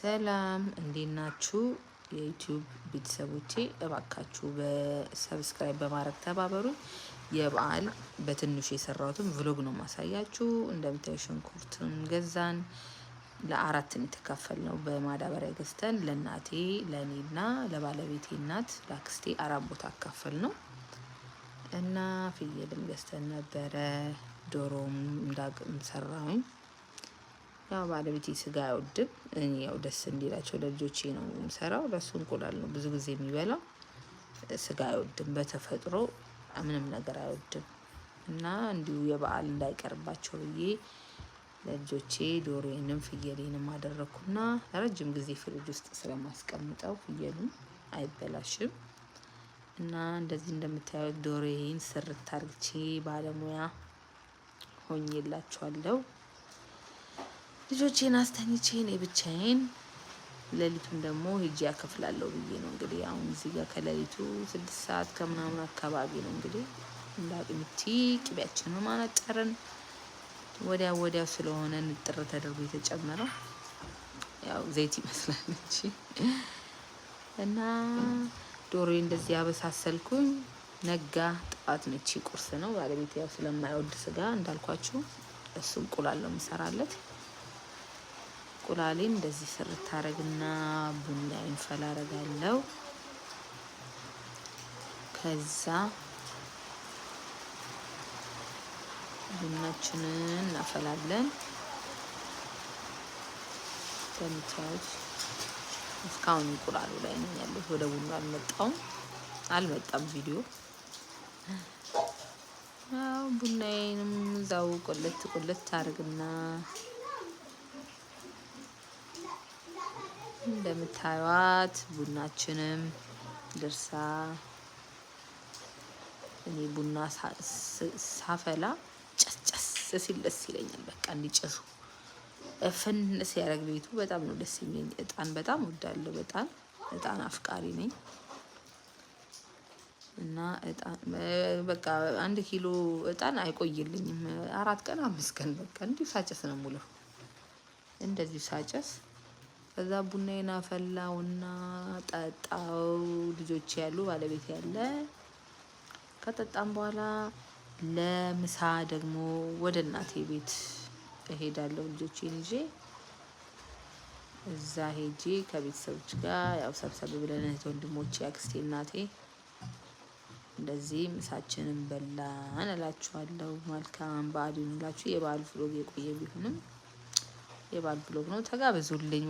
ሰላም እንዴት ናችሁ? የዩቲዩብ ቤተሰቦቼ እባካችሁ በሰብስክራይብ በማድረግ ተባበሩኝ። የበዓል በትንሹ የሰራሁትን ቭሎግ ነው ማሳያችሁ። እንደምታዩ ሽንኩርትም ገዛን ለ4 የተካፈልነው በማዳበሪያ ገዝተን ለእናቴ ለኔና ለባለቤቴ እናት ለአክስቴ 4 ቦታ አካፈል ነው እና ፍየልም ገዝተን ነበረ። ዶሮም እንዳቅም ሰራሁኝ። ያው ባለቤቴ ስጋ አይወድም። እኔ ያው ደስ እንዲላቸው ለልጆቼ ነው የምሰራው። ለሱ እንቁላል ነው ብዙ ጊዜ የሚበላው። ስጋ አይወድም በተፈጥሮ ምንም ነገር አይወድም እና እንዲሁ የበዓል እንዳይቀርባቸው ብዬ ለልጆቼ ዶሮዬንም ፍየሌንም አደረኩና ረጅም ጊዜ ፍሪጅ ውስጥ ስለማስቀምጠው ፍየሉም አይበላሽም እና እንደዚህ እንደምታዩት ዶሮዬን ስርት አርግቼ ባለሙያ ሆኜላችኋለሁ። ልጆቼን አስተኝቼ እኔ ብቻዬን ሌሊቱን ደግሞ ሄጄ ያከፍላለሁ ብዬ ነው እንግዲህ አሁን እዚህ ጋር ከሌሊቱ 6 ሰዓት ከምናምን አካባቢ ነው እንግዲህ እንዳቅምቲ ቅቤያችንን ማነጠርን ወዲያው ስለሆነ ንጥር ተደርጎ የተጨመረው ያው ዘይት ይመስላል እንጂ እና ዶሮዬ እንደዚህ ያበሳሰልኩኝ ነጋ። ጠዋት ነች ቁርስ ነው ባለቤቴ ያው ስለማይወድ ስጋ እንዳልኳችሁ እሱ እንቁላል ነው የምሰራለት። እንቁላሌን እንደዚህ ስርት አረግና ቡናዬን ፈላረጋለሁ። ከዛ ቡናችንን እናፈላለን። እንደምታዩት እስካሁን እንቁላሉ ላይ ነኝ ያለሁት። ወደ ቡና አልመጣም ቪዲዮ። ያው ቡናዬንም እዛው ቁልት አርግና እንደምታዩት ቡናችንም ድርሳ እኔ ቡና ሳፈላ ጨስ ሲል ደስ ይለኛል። በቃ እንዲጨሱ እፍን ሲያረግ ቤቱ በጣም ነው ደስ የሚለኝ። እጣን በጣም እወዳለሁ። እጣን አፍቃሪ ነኝ እና እጣን በቃ 1 ኪሎ እጣን አይቆይልኝም። 4 ቀን 5 ቀን በቃ እንዲሁ ሳጨስ ነው የምውለው። እንደዚህ ሳጨስ ከዛ ቡናዬን አፈላውና ጠጣው። ልጆች ያሉ ባለቤት ያለ ከጠጣም በኋላ ለምሳ ደግሞ ወደ እናቴ ቤት እሄዳለሁ። ልጆቼን ይዤ እዛ ሄጄ ከቤተሰቦች ጋር ያው ሰብሰብ ብለን እህት ወንድሞቼ አክስቴ እናቴ እንደዚህ ምሳችንን በላን እላችኋለሁ። መልካም በዓል ይሁንላችሁ። የበዓል ቭሎግ የቆየ ቢሆንም የበዓል ቭሎግ ነው። ተጋበዙልኝ።